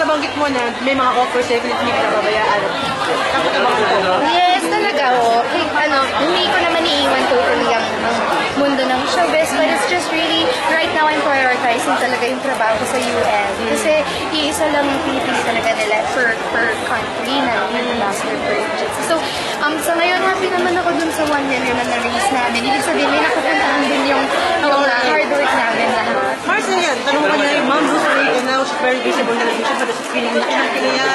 nabanggit mo na may mga offers definitely na babayaan. Takot na ba kayo? Yes, talaga oh. Hindi ko naman iiwan totally ang mundo ng showbiz, but it's just really, right now I'm prioritizing talaga yung trabaho ko sa UN. Kasi iisa lang yung Philippines talaga nila per country na master per agency. So, sa ngayon, happy naman ako dun sa 1 million na na-release namin. Ibig sabihin, may nakapuntahan din yung hard work namin lahat. Mars na yan, tanong mo kanya yung mom who's great and now she's very visible na siya para sa feeling niya kinakilala.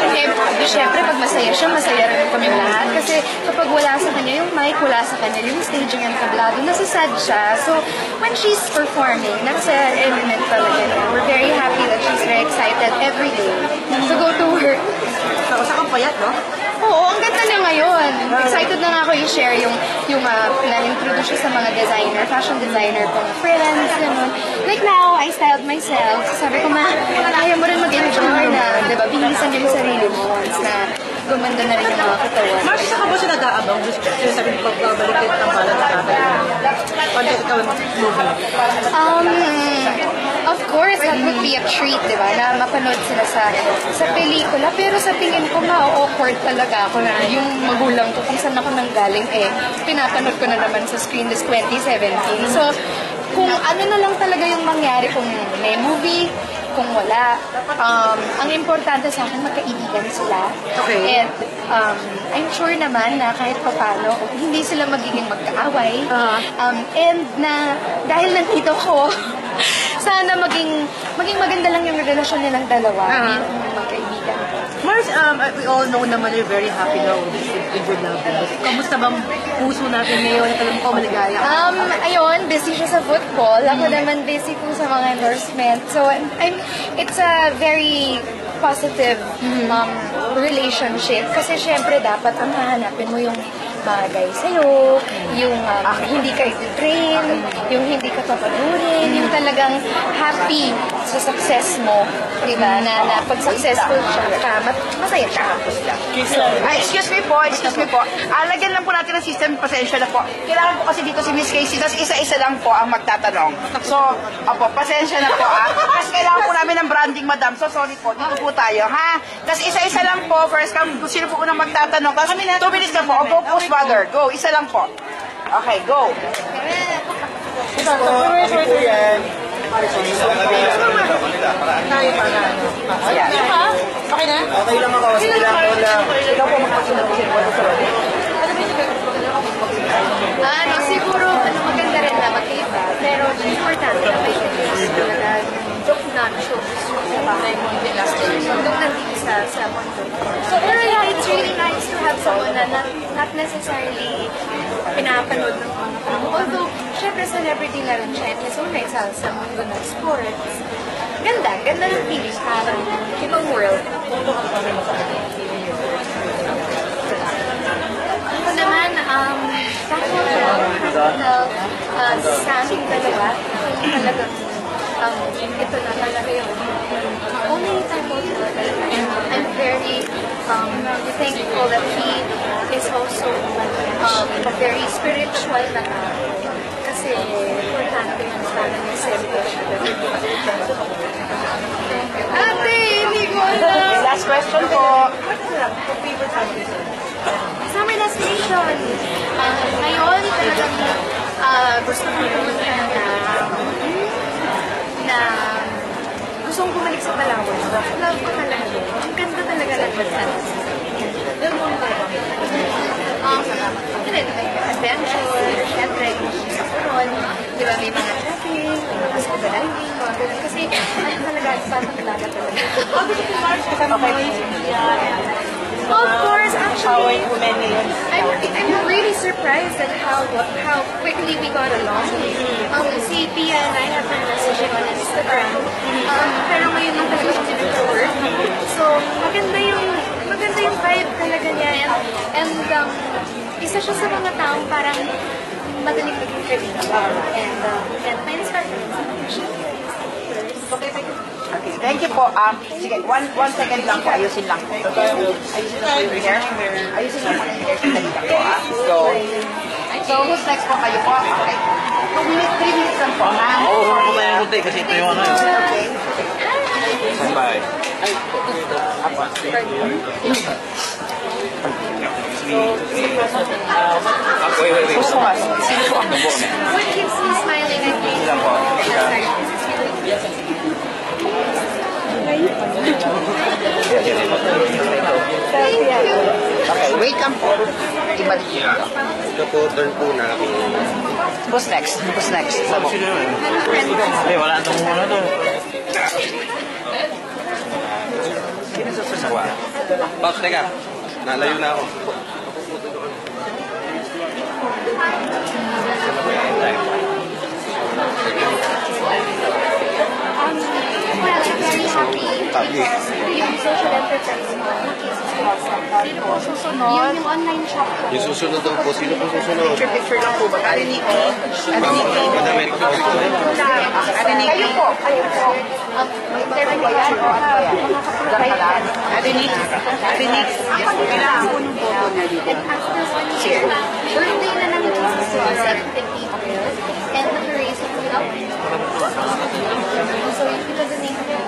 Siyempre, pag masaya siya, masaya rin kami lahat. Kasi kapag wala sa kanya yung mic, wala sa kanya yung staging and tablado, nasasad siya. So, when she's performing, nasa element talaga niya. We're very happy that she's very excited every day to go to work. Sa kang payat, no? Oo, ang ganda niya ngayon. Excited na nga ako i-share yung na-introduce siya sa mga designer, fashion designer kong friends, gano'n. Like now, I styled myself. Sabi ko, kaya mo rin mag-enjoy na, di ba, binisan niyo yung sarili mo once na gumanda na rin yung mga katawan. Mars, saka ba siya nag-aabang? Gusto sabi mo, pagbabalik kayo ng balat na pag ikaw ang movie? Of course, that would be a treat, di ba, na mapanood sila sa pelikula. Pero sa tingin ko, ma-awkward talaga ako na yung magulang ko kung saan ako nanggaling, pinapanood ko na naman sa screen this 2017. So, kung ano na lang talaga yung mangyari, kung may movie, kung wala, ang importante sa akin, magkaibigan sila. Okay. And I'm sure naman na kahit papano, hindi sila magiging magkaaway. And na dahil nandito ko, sana maging maganda lang yung relasyon nilang dalawa. Yung magkaibigan. Mars, we all know naman you're very happy now with your love life. Kamusta bang puso natin ngayon at alam ko maligaya? Ayun, busy siya sa football. Ako naman busy po sa mga endorsement. So, it's a very positive relationship. Kasi syempre dapat ang hahanapin mo yung bagay sa'yo, yung hindi ka i-train, yung hindi ka papagurin, yung talagang happy sa success mo, di ba? Na pag successful siya ka, masaya siya. Excuse me po. Lagyan lang po natin ng system, pasensya na po. Kailangan po kasi dito si Miss Casey, tapos isa-isa lang po ang magtatanong. So, pasensya na po Tapos kailangan po namin ng branding, madam. So, sorry po, dito po tayo, ha? Tapos isa-isa lang po, first come, kung sino po unang magtatanong. Tapos 2 minutes na po, go post mother. Go, isa lang po. Okay, go. Okay na? Okay lang ako. Sige lang ako lang. Ikaw po magpasunod. Siguro, maganda rin na magkaiba. Pero, importante na may interest talaga. Non-showbiz sa bahay mo nung nandito sa mundo. So, pero yeah, it's really nice to have someone na not necessarily pinapanood ng mga tao. Although, syempre, celebrity na rin siya. At so, sa mundo ng sports. Ganda ng feeling. Parang ibang world. Ako naman, thankful sa aming dalawa. Talagang ito na talaga yung only time ko talaga. I'm very thankful that he is also a very spiritual na tao. Kasi importante yung sana niya celebration. Ate, hindi ko alam. Last question po. Summer destination. Ngayon, talagang gusto ko pumunta na gusto kong bumalik sa Palawan. Love ko talaga. Ang ganda talaga ng bansa. Adventure, syempre, sa Coron, di ba may mga trekking, mga scuba diving, mga ganun. Kasi talaga, batang laga talaga. Of course, actually, I'm really surprised at how quickly we got along. Si Pia and I have been messaging on Instagram. Pero ngayon lang talaga kami nag-work. So, maganda yung vibe talaga niya. And isa siya sa mga taong parang madaling maging kaibigan. And na-inspire ko rin siya. Okay, thank you po. Sige, one second lang po. Ayusin lang po. Ayusin lang po yung hair. Ayusin lang po yung hair. Sandali lang po, So, who's next po kayo po? Okay. 3 minutes lang po, ha? Oo, kumain ko tayo kasi ito yung ano. Okay. Bye. Wait. Gusto nga, sino po ang What keeps me smiling, I think. Thank you. Okay, wait lang po. Ibalik niyo. Ito po, turn po namin. Who's next? Who's next? Sabo. Hindi, wala itong muna to. Boss, teka. Nalayo na ako. Well, I'm very happy. Yung social enterprise mo, sino po susunod? Yung online shop ko. Yung susunod daw po, sino po susunod? Picture lang po ba? Ano ni Madam, may Kayo po. Kayo po. Interview ko yan. Diyan ka lang. Arinig. Kailangan po ng boto na dito. And after 1 year, birthday na ng Jesus was 17 April, and nag-raise it up. So, because the name of it,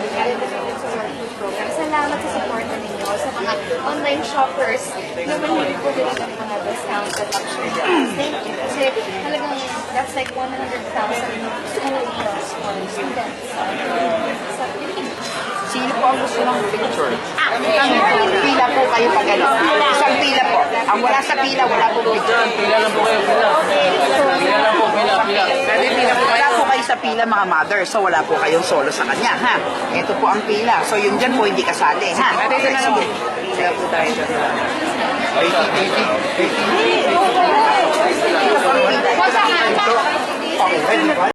program. Salamat sa support na ninyo sa mga online shoppers na manili po din ng mga discounts at luxury brands. Thank you. Kasi talagang that's like 100,000 school meals for students. Sa Pilipinas. Sino po ang gusto ng picture? Pila po kayo pag ano. Isang pila po. Ang wala sa pila, wala po picture. Pila lang po kayo, pila. Pila lang po, pila. Wala po kayo sa pila mga mother, so wala po kayong solo sa kanya, ha? Ito po ang pila. So yun dyan po hindi kasali, ha? Okay, sige. Kaya po tayo dyan. 80. Okay.